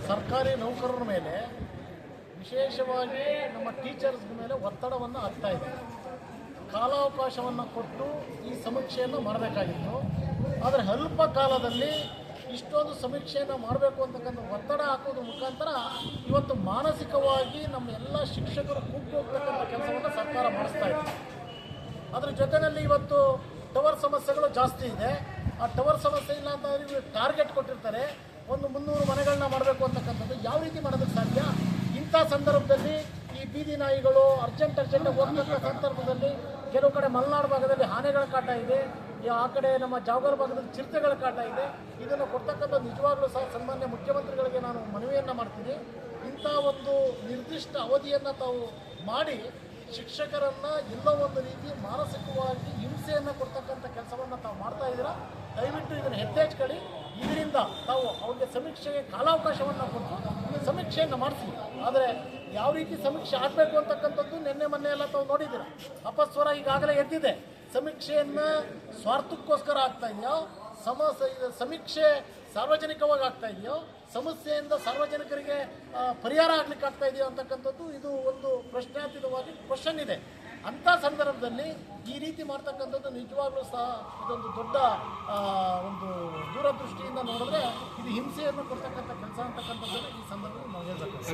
ಸರ್ಕಾರಿ ನೌಕರರ ಮೇಲೆ ವಿಶೇಷವಾಗಿ ನಮ್ಮ ಟೀಚರ್ಸ್ ಮೇಲೆ ಒತ್ತಡವನ್ನು ಹಾಕ್ತಾ ಇದೆ. ಕಾಲಾವಕಾಶವನ್ನು ಕೊಟ್ಟು ಈ ಸಮೀಕ್ಷೆಯನ್ನು ಮಾಡಬೇಕಾಗಿತ್ತು. ಆದರೆ ಅಲ್ಪ ಕಾಲದಲ್ಲಿ ಇಷ್ಟೊಂದು ಸಮೀಕ್ಷೆಯನ್ನು ಮಾಡಬೇಕು ಅಂತಕ್ಕಂಥ ಒತ್ತಡ ಹಾಕೋದ್ರ ಮುಖಾಂತರ ಇವತ್ತು ಮಾನಸಿಕವಾಗಿ ನಮ್ಮ ಎಲ್ಲ ಶಿಕ್ಷಕರು ಕುಗ್ಗೋಗ್ತಕ್ಕಂಥ ಕೆಲಸವನ್ನು ಸರ್ಕಾರ ಮಾಡಿಸ್ತಾ ಇದೆ. ಅದರ ಜೊತೆಯಲ್ಲಿ ಇವತ್ತು ಟವರ್ ಸಮಸ್ಯೆಗಳು ಜಾಸ್ತಿ ಇದೆ. ಆ ಟವರ್ ಸಮಸ್ಯೆ ಇಲ್ಲ ಅಂತಂದರೆ ಟಾರ್ಗೆಟ್ ಕೊಟ್ಟಿರ್ತಾರೆ, ಒಂದು 300 ಮನೆಗಳನ್ನ ಮಾಡಬೇಕು ಅಂತಕ್ಕಂಥದ್ದು. ಯಾವ ರೀತಿ ಮಾಡೋದಕ್ಕೆ ಸಾಧ್ಯ? ಇಂಥ ಸಂದರ್ಭದಲ್ಲಿ ಈ ಬೀದಿ ನಾಯಿಗಳು ಅರ್ಜೆಂಟ್ ಹೋಗ್ತಕ್ಕ ಸಂದರ್ಭದಲ್ಲಿ ಕೆಲವು ಕಡೆ ಮಲೆನಾಡು ಭಾಗದಲ್ಲಿ ಆನೆಗಳ ಕಾಟ ಇದೆ, ಆ ಕಡೆ ನಮ್ಮ ಜಾವಗಲ್ ಭಾಗದಲ್ಲಿ ಚಿರತೆಗಳ ಕಾಟ ಇದೆ. ಇದನ್ನು ಕೊಡ್ತಕ್ಕಂಥ ನಿಜವಾಗ್ಲೂ ಸಹ ಸನ್ಮಾನ್ಯ ಮುಖ್ಯಮಂತ್ರಿಗಳಿಗೆ ನಾನು ಮನವಿಯನ್ನು ಮಾಡ್ತೀನಿ. ಇಂಥ ಒಂದು ನಿರ್ದಿಷ್ಟ ಅವಧಿಯನ್ನು ತಾವು ಮಾಡಿ ಶಿಕ್ಷಕರನ್ನು ಎಲ್ಲೋ ಒಂದು ರೀತಿ ಮಾನಸಿಕವಾಗಿ ಹಿಂಸೆಯನ್ನು ಕೊಡ್ತಕ್ಕಂಥ ಕೆಲಸವನ್ನು ತಾವು ಮಾಡ್ತಾ ಇದ್ದೀರಾ. ದಯವಿಟ್ಟು ಇದನ್ನು ಎತ್ತೇಚ್ಕೊಳ್ಳಿ. ಇದರಿಂದ ತಾವು ಅವ್ರಿಗೆ ಸಮೀಕ್ಷೆಗೆ ಕಾಲಾವಕಾಶವನ್ನು ಕೊಟ್ಟು ಸಮೀಕ್ಷೆಯನ್ನು ಮಾಡಿಸಿ. ಆದರೆ ಯಾವ ರೀತಿ ಸಮೀಕ್ಷೆ ಆಗಬೇಕು ಅಂತಕ್ಕಂಥದ್ದು ನಿನ್ನೆ ಮೊನ್ನೆ ಎಲ್ಲ ತಾವು ನೋಡಿದ್ದೀರಾ. ಅಪಸ್ವರ ಈಗಾಗಲೇ ಎದ್ದಿದೆ. ಸಮೀಕ್ಷೆಯನ್ನು ಸ್ವಾರ್ಥಕ್ಕೋಸ್ಕರ ಆಗ್ತಾ ಇದೆಯೋ, ಸಮೀಕ್ಷೆ ಸಾರ್ವಜನಿಕವಾಗಿ ಆಗ್ತಾ ಇದೆಯೋ, ಸಮಸ್ಯೆಯಿಂದ ಸಾರ್ವಜನಿಕರಿಗೆ ಪರಿಹಾರ ಆಗ್ಲಿಕ್ಕೆ ಆಗ್ತಾ ಇದೆಯೋ ಅಂತಕ್ಕಂಥದ್ದು ಇದು ಒಂದು ಪ್ರಶ್ನಾತೀತವಾಗಿ ಕ್ವಶನ್ ಇದೆ. ಅಂಥ ಸಂದರ್ಭದಲ್ಲಿ ಈ ರೀತಿ ಮಾಡ್ತಕ್ಕಂಥದ್ದು ನಿಜವಾಗ್ಲೂ ಸಹ ಇದೊಂದು ದೊಡ್ಡ ಒಂದು ದೂರದೃಷ್ಟಿಯಿಂದ ನೋಡಿದ್ರೆ ಇದು ಹಿಂಸೆಯನ್ನು ಕೊಡ್ತಕ್ಕಂಥ ಕೆಲಸ ಅಂತಕ್ಕಂಥದ್ದನ್ನು ಈ ಸಂದರ್ಭದಲ್ಲಿ ನಾವು ಹೇಳ್ಬೇಕು.